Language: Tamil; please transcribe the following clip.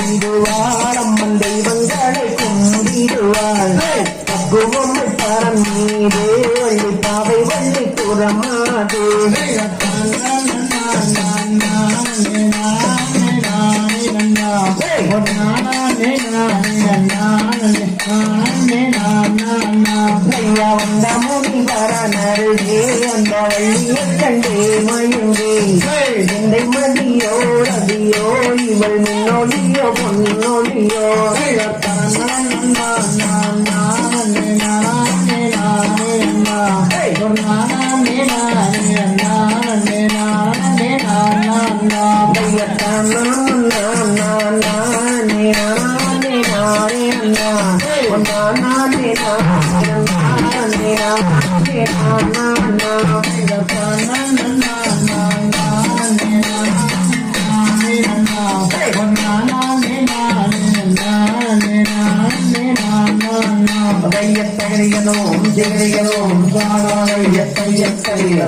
போற்றிடுவாள் அம்மன் தெய்வங்களை கும்பிடுவாள் பக்குவம்மை பரம் மீது வள்ளி பாவை வள்ளி புறமாது வந்த முடி வரனருகே அந்த வள்ளியை கண்டே மயங்கே எந்தை மதியோ ரதியோ இவள் மின்னொழியோ பொன்னொழியோ தையத்தகரியனோம் ஜெகரியனோம் சாணாய தையத்தகரிய